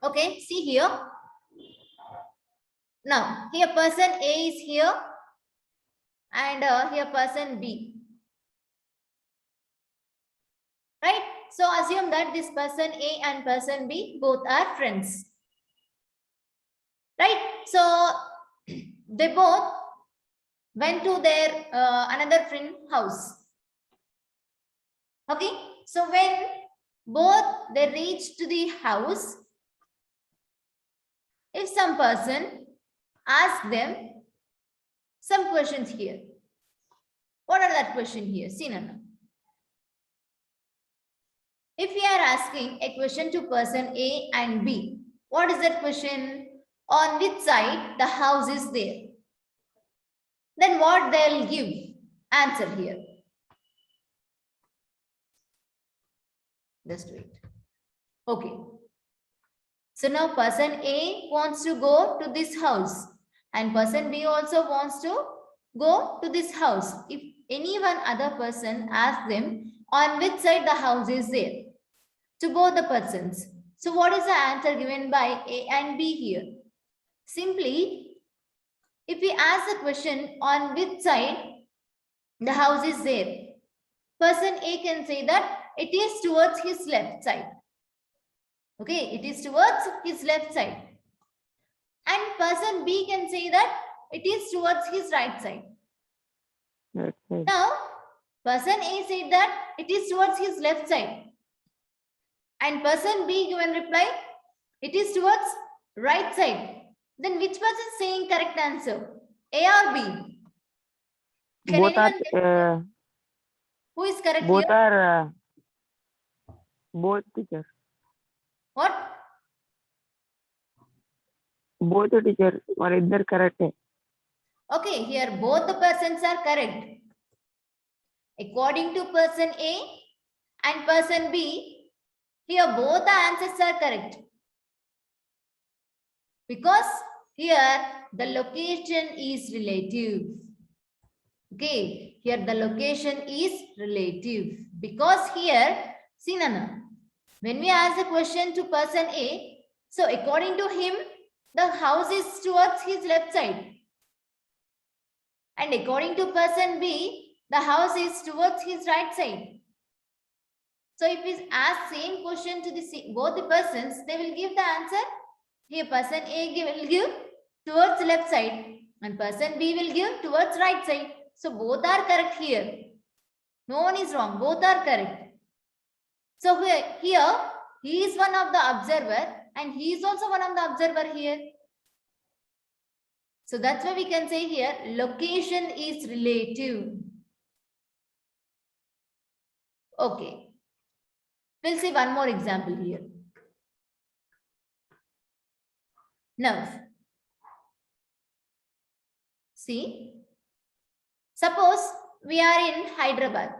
Okay, see here. Now, here person A is here and here person B. Right? So assume that this person A and person B both are friends. Right? So they both went to their another friend house. Okay? So when both they reached the house, if some person asks them some questions here. What are that question here? See, Nana. If we are asking a question to person A and B, what is that question? On which side the house is there? Then what they'll give? Answer here. Just wait. Okay. So now person A wants to go to this house and person B also wants to go to this house. If any one other person asks them on which side the house is there, to both the persons. So what is the answer given by A and B here? Simply, if we ask the question on which side the house is there, person A can say that it is towards his left side. Okay, it is towards his left side. And person B can say that it is towards his right side. Okay. Now, person A said that it is towards his left side. And person B given reply, it is towards right side. Then which person is saying correct answer? A or B? Can Both anyone guess are who is correct both here? are both teachers. What? Both teachers are either correct. Okay, here both the persons are correct. According to person A and person B, here both the answers are correct. Because here the location is relative. Okay, here the location is relative. Because here, see Nana, when we ask a question to person A, so according to him, the house is towards his left side. And according to person B, the house is towards his right side. So if we ask same question to both the persons, they will give the answer. Here person A will give towards left side and person B will give towards right side. So both are correct here. No one is wrong. Both are correct. So here he is one of the observer and he is also one of the observer here. So that's why we can say here location is relative. Okay. We'll see one more example here. Now, see, suppose we are in Hyderabad.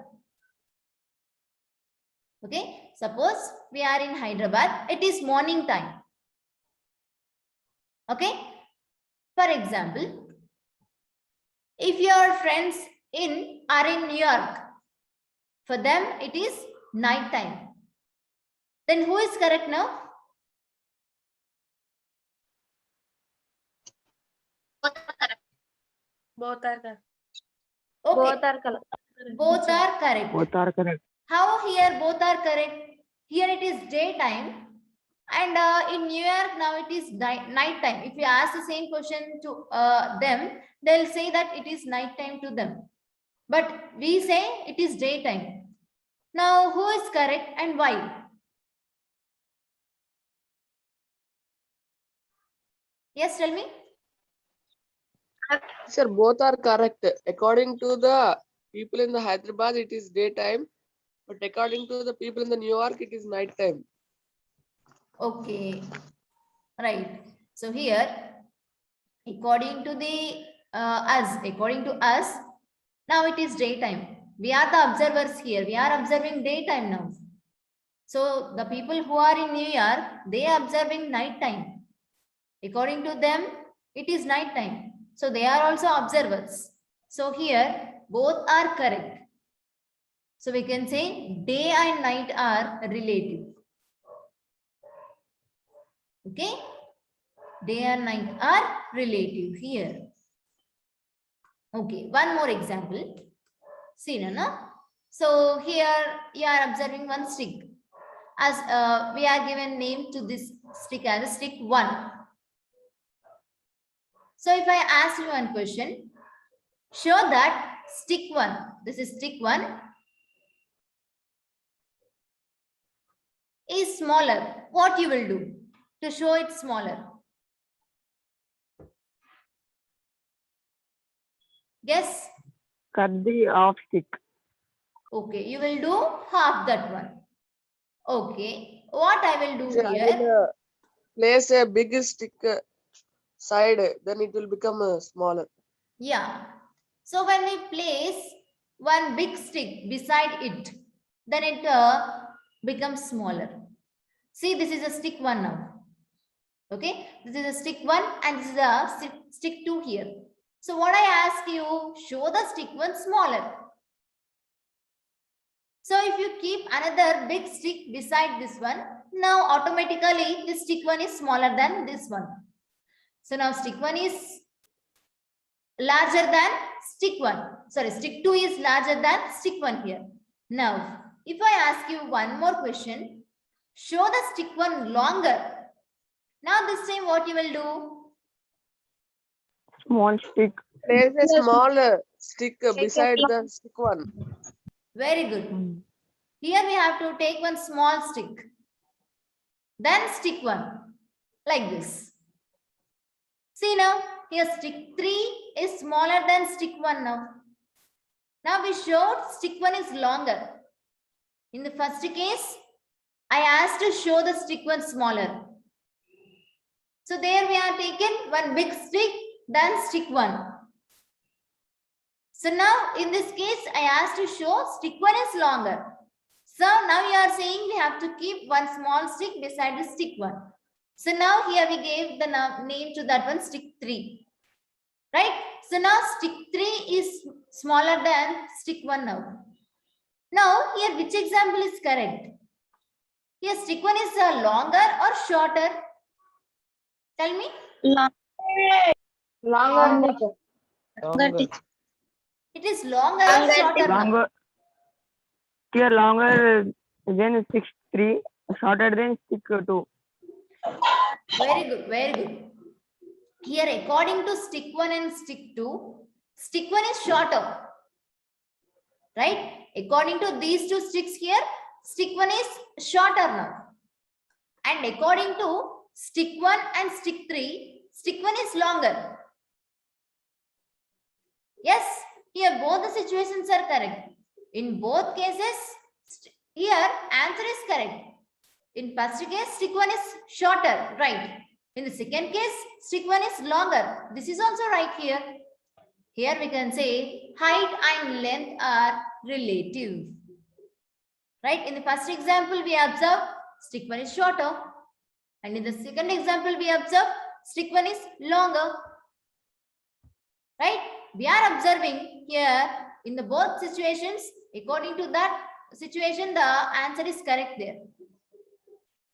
Okay, suppose we are in Hyderabad. It is morning time. Okay, for example, if your friends are in New York, for them it is night time. Then who is correct now? Both are correct. Okay, Both are correct. both are correct. Both are correct. How here both are correct? Here it is daytime and in New York now it is night time. If you ask the same question to them, they'll say that it is night time to them. But we say it is daytime. Now who is correct and why? Yes, tell me. Sir, both are correct. According to the people in the Hyderabad, it is daytime. But according to the people in the New York, it is night time. Okay, right. So here, according to the according to us, now it is daytime. We are the observers here. We are observing daytime now. So the people who are in New York, they are observing night time. According to them, it is night time. So they are also observers. So here, both are correct. So we can say day and night are relative. Okay. Day and night are relative here. Okay, one more example. See, Nana. So here you are observing one stick. As we are given name to this stick as stick 1. So if I ask you one question, show that stick 1. This is stick 1 is smaller. What you will do to show it smaller? Guess. Cut the off stick. Okay, you will do half that one. Okay, what I will do So I here? will place a big stick side, then it will become smaller. Yeah. So when we place one big stick beside it, then it becomes smaller. See, this is a stick 1 now. Okay, this is a stick 1 and this is a stick 2 here. So what I ask you, show the stick 1 smaller. So if you keep another big stick beside this one, now automatically this stick 1 is smaller than this one. So now stick 1 is larger than stick 1. Sorry, stick 2 is larger than stick 1 here. Now, if I ask you one more question, show the stick 1 longer. Now this time what you will do? Small stick. Place a small stick beside the stick 1. Very good. Here we have to take one small stick. Then stick 1. Like this. See now, here stick 3 is smaller than stick 1 now. Now we showed stick 1 is longer. In the first case, I asked to show the stick 1 smaller. So there we are taken one big stick, then stick 1. So now in this case, I asked to show stick 1 is longer. So now you are saying we have to keep one small stick beside the stick 1. So now here we gave the name to that one, stick 3. Right? So now stick 3 is smaller than stick 1 now. Now here which example is correct? Here stick 1 is longer or shorter? Tell me. Longer. It is longer or shorter now? Longer. Here longer than stick 3. Shorter than stick 2. Very good, very good. Here according to stick 1 and stick 2, stick 1 is shorter. Right? According to these two sticks here, stick 1 is shorter now. And according to stick 1 and stick 3, stick 1 is longer. Yes, here both the situations are correct. In both cases, here answer is correct. In first case, stick 1 is shorter, right? In the second case, stick 1 is longer. This is also right here. Here we can say height and length are relative. Right? In the first example, we observe stick 1 is shorter. And in the second example, we observe stick 1 is longer. Right? We are observing here in the both situations, according to that situation, the answer is correct there.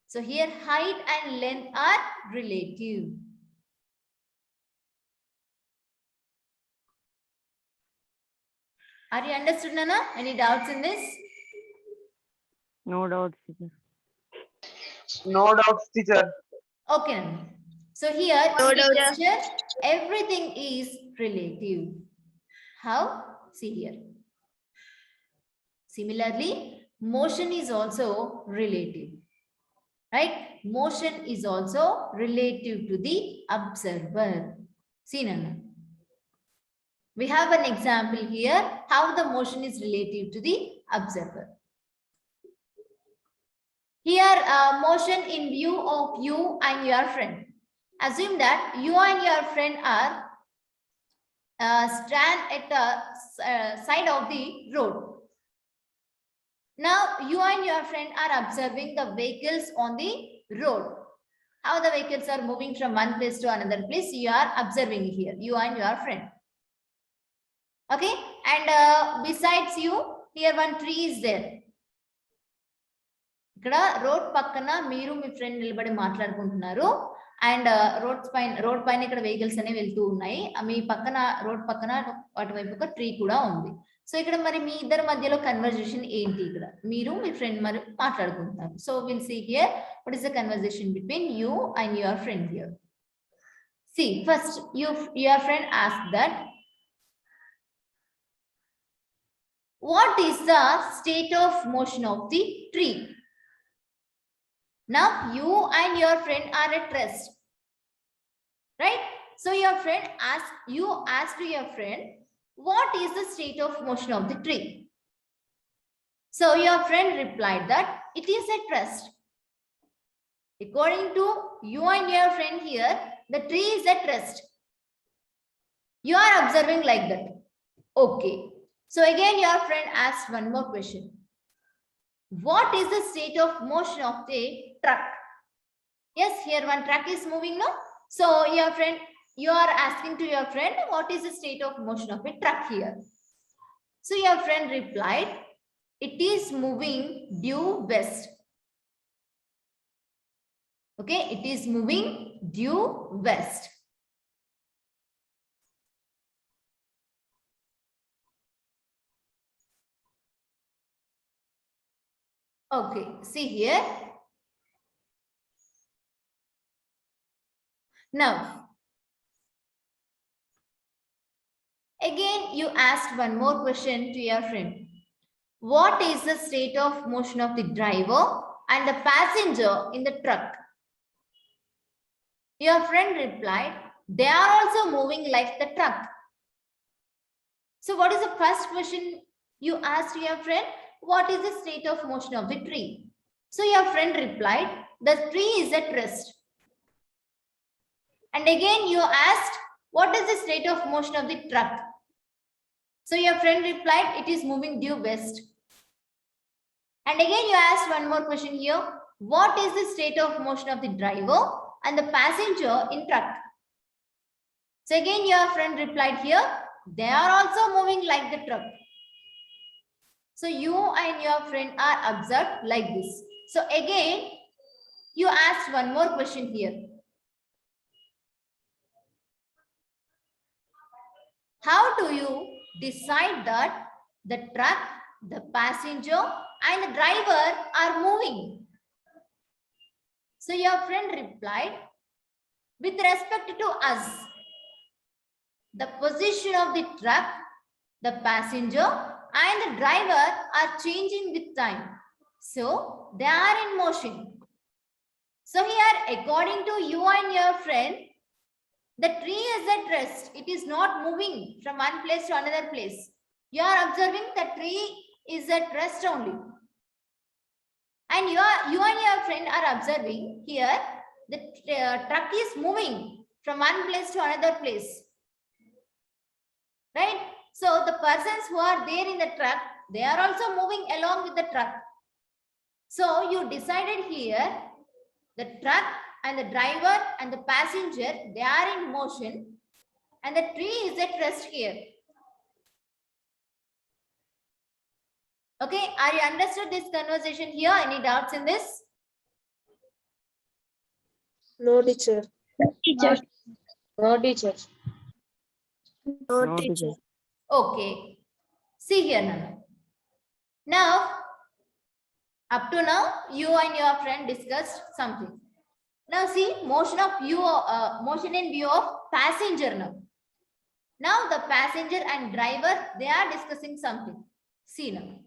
So here height and length are relative. Are you understood, Nana? Any doubts in this? No doubt, teacher. No doubts, teacher. Okay, Nana. So here, in nature, everything is relative. How? See here. Similarly, motion is also relative. Right? Motion is also relative to the observer. See, Nana. We have an example here how the motion is relative to the observer. Here, motion in view of you and your friend. Assume that you and your friend are stand at the side of the road. Now, you and your friend are observing the vehicles on the road. How the vehicles are moving from one place to another place, you are observing here, you and your friend. Okay, and besides you, here one tree is there. ఇక్కడ road పక్కన మీరు మీ friend నిలబడి మాట్లాడుకుంటున్నారు and road పైన ఇక్కడ vehicles అనేవి వెళ్తూ ఉన్నాయి మీ పక్కన రోడ్ పక్కన అటువైపు ఒక ట్రీ కూడా ఉంది సో ఇక్కడ మరి మీ ఇద్దరి మధ్యలో కన్వర్జేషన్ ఏంటి ఇక్కడ మీరు మీ ఫ్రెండ్ మరి మాట్లాడుకుంటున్నారు so will see here what is the conversation between you and your friend here see first your friend asked that what is the state of motion of the tree. Now you and your friend are at rest, right? So your friend asked to your friend, what is the state of motion of the tree? So your friend replied that it is at rest. According to you and your friend here, the tree is at rest. You are observing like that. Okay. So again your friend asked one more question. What is the state of motion of the truck? Yes, here one truck is moving now. So you are asking to your friend, what is the state of motion of a truck here? So your friend replied, it is moving due west. Okay, it is moving due west. Okay, see here. Now, again you asked one more question to your friend. What is the state of motion of the driver and the passenger in the truck? Your friend replied, they are also moving like the truck. So what is the first question you asked your friend? What is the state of motion of the tree? So your friend replied, the tree is at rest. And again you asked, what is the state of motion of the truck? So your friend replied, it is moving due west. And again you asked one more question here. What is the state of motion of the driver and the passenger in truck? So again your friend replied here, they are also moving like the truck. So you and your friend are observed like this. So again you asked one more question here. How do you decide that the truck, the passenger and the driver are moving? So your friend replied, with respect to us, the position of the truck, the passenger and the driver are changing with time. So they are in motion. So here, according to you and your friend, the tree is at rest. It is not moving from one place to another place. You are observing the tree is at rest only. And you and your friend are observing here the truck is moving from one place to another place. Right? So the persons who are there in the truck, they are also moving along with the truck. So you decided here the truck and the driver and the passenger, they are in motion and the tree is at rest here. Okay, are you understood this conversation here? Any doubts in this? No, teacher. Teacher. No, teacher. No, teacher. Okay. See here, Nana. Now, up to now, you and your friend discussed something. Now see, motion in view of passenger now. Now the passenger and driver, they are discussing something. See now.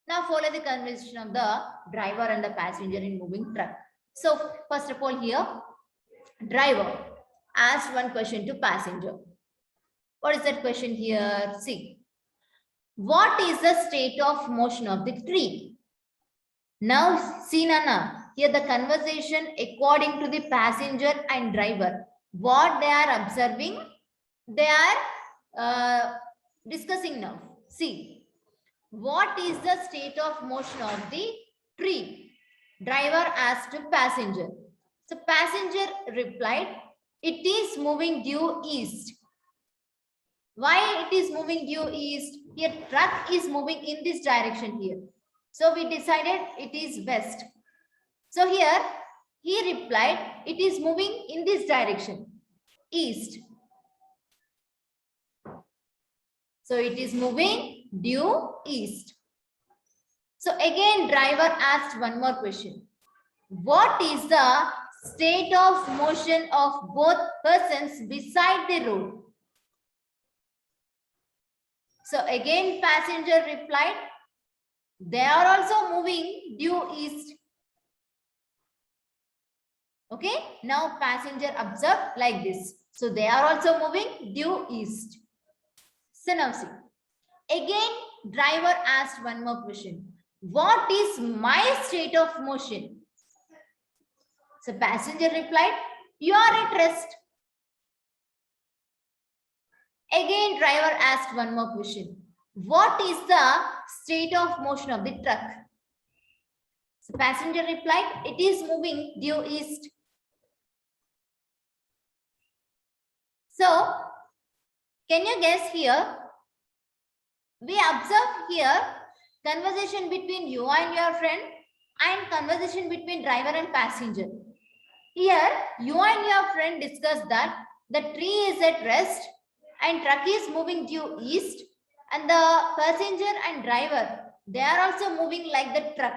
Now follow the conversation of the driver and the passenger in moving truck. So first of all here, driver asked one question to passenger. What is that question here? See, what is the state of motion of the tree? Now see Nana, here the conversation according to the passenger and driver, what they are observing, they are discussing now. See, what is the state of motion of the tree? Driver asked to passenger. So passenger replied, it is moving due east. Why it is moving due east? Here truck is moving in this direction here. So we decided it is west. So here he replied, it is moving in this direction, east. So it is moving due east. So again, driver asked one more question. What is the state of motion of both persons beside the road? So again, passenger replied, they are also moving due east. Okay, now passenger observed like this. So they are also moving due east. So now see. Again, driver asked one more question. What is my state of motion? So passenger replied, you are at rest. Again, driver asked one more question. What is the state of motion of the truck? So passenger replied, it is moving due east. So, can you guess here? We observe here conversation between you and your friend and conversation between driver and passenger. Here, you and your friend discuss that the tree is at rest and truck is moving due east, and the passenger and driver, they are also moving like the truck.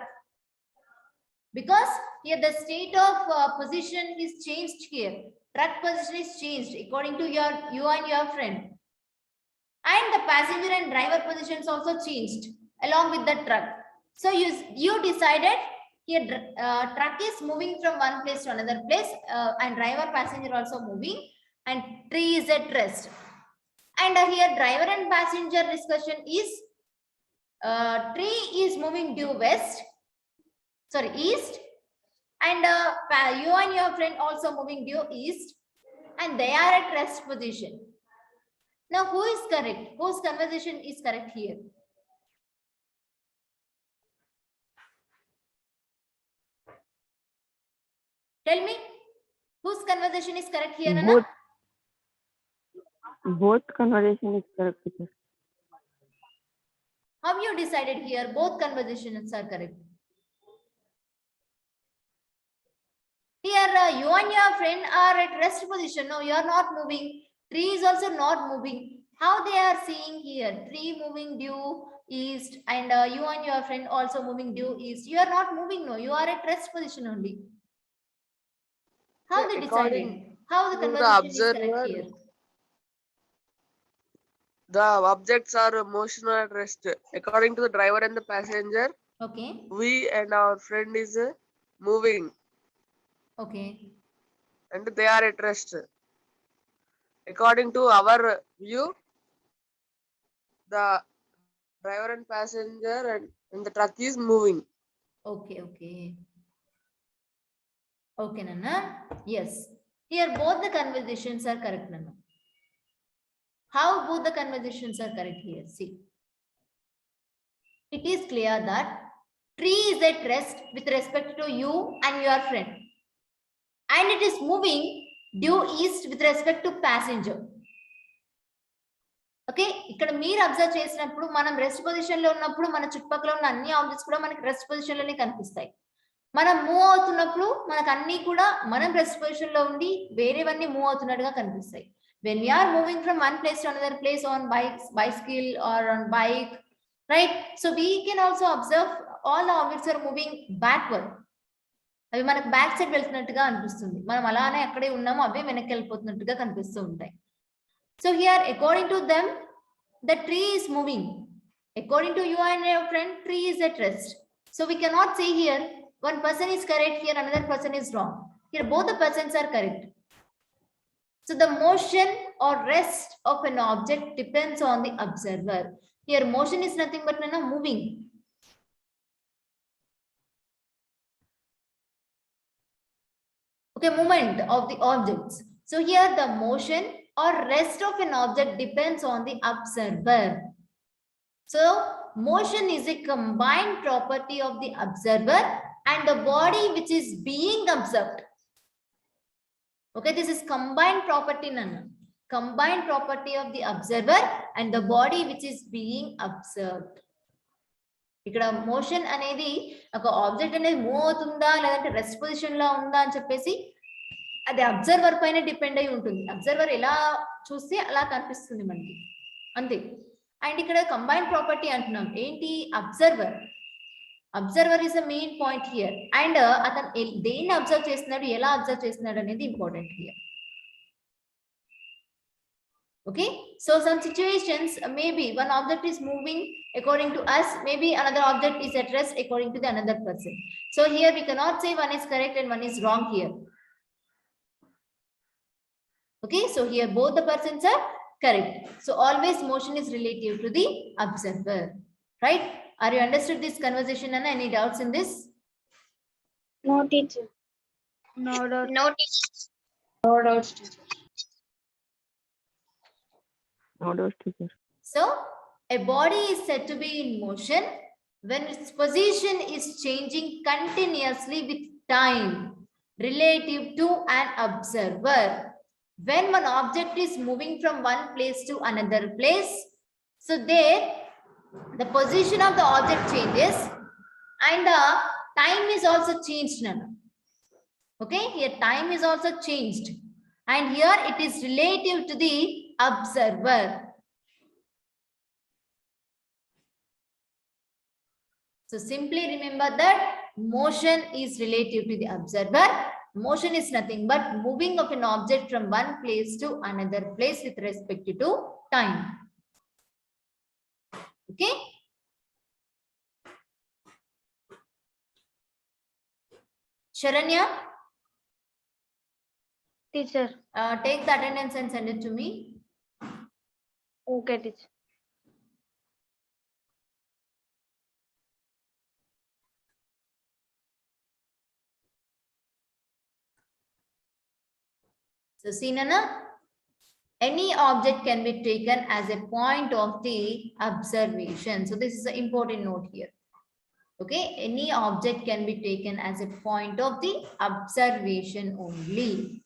Because here the state of position is changed here. Truck position is changed according to you and your friend. And the passenger and driver positions also changed along with the truck. So you decided here truck is moving from one place to another place and driver passenger also moving and tree is at rest. And here driver and passenger discussion is tree is moving due east, and you and your friend also moving due east, and they are at rest position. Now who is correct? Whose conversation is correct here? Tell me, whose conversation is correct here, Nana? Both conversation is correct, teacher. How you decided here? Both conversations are correct. Here, you and your friend are at rest position. No, you are not moving. Tree is also not moving. How they are seeing here? Tree moving due east, and you and your friend also moving due east. You are not moving. No, you are at rest position only. How they decided? How the to the conversation is correct observer, here? the objects are motion at rest. According to the driver and the passenger, Okay. we and our friend is moving Okay. and they are at rest. According to our view, the driver and passenger and the truck is moving. Okay. Okay. Okay, Nana. Yes. Here both the conversations are correct, Nana. How both the conversations are correct here? See. It is clear that tree is at rest with respect to you and your friend. And it is moving due east with respect to passenger. Okay, ఇక్కడ మీరు observe చేసినప్పుడు మనం rest position లో ఉన్నప్పుడు మన చుట్టుపక్కల ఉన్న అన్ని ఆబ్జెక్ట్స్ కూడా మనకి రెస్ట్ పొజిషన్ లోనే కనిపిస్తాయి. మనం మూవ్ అవుతున్నప్పుడు మనకు అన్ని కూడా మనం రెస్ట్ పొజిషన్ లో ఉండి వేరేవన్నీ మూవ్ అవుతున్నట్టుగా కనిపిస్తాయి. When we are moving from one place to another place on bicycle or on bike, right? So we can also observe all the objects are moving backward. అవి మనకు బ్యాక్ సైడ్ వెళ్తున్నట్టుగా అనిపిస్తుంది. మనం అలానే అక్కడే ఉన్నాము, అవే వెనక్కి వెళ్ళిపోతున్నట్టుగా కనిపిస్తూ ఉంటాయి. So here, according to them, the tree is moving. According to you and your friend, tree is at rest. So we cannot say here one person is correct, here another person is wrong. Here both the persons are correct. So the motion or rest of an object depends on the observer. Here motion is nothing but moving. Okay, movement of the objects. So here the motion or rest of an object depends on the observer. So motion is a combined property of the observer and the body which is being observed. Okay, this is combined property, Nana. Combined property of the observer and the body which is being observed. ఇక్కడ motion అనేది ఒక object అనేది move అవుతుందా లేదంటే rest position లో ఉందా అని చెప్పేసి అది అబ్జర్వర్ పైన డిపెండ్ అయి ఉంటుంది. అబ్జర్వర్ ఎలా చూస్తే అలా కనిపిస్తుంది మనకి, అంతే. అండ్ ఇక్కడ కంబైన్డ్ ప్రాపర్టీ అంటున్నాం. ఏంటి? Observer. Observer is a main point here. And అతను దేన్ని అబ్జర్వ్ చేస్తున్నాడు, ఎలా అబ్జర్వ్ చేస్తున్నాడు అనేది important here. Okay, so some situations maybe one object is moving according to us, maybe another object is at rest according to the another person. So here we cannot say one is correct and one is wrong here. Okay, so here both the persons are correct. So always motion is relative to the observer, right? Are you understood this conversation, Anna? Any doubts in this? No, teacher. No doubt. No, teacher. No doubts, teacher. No doubt, teacher. So a body is said to be in motion when its position is changing continuously with time relative to an observer. When one object is moving from one place to another place, so there the position of the object changes and the time is also changed now. Okay, here time is also changed and here it is relative to the observer. So simply remember that motion is relative to the observer. Motion is nothing but moving of an object from one place to another place with respect to time. Okay. Sharanya, Teacher. take the attendance and send it to me. Okay, teacher. So see, Nana, any object can be taken as a point of the observation. So this is an important note here. Okay, any object can be taken as a point of the observation only.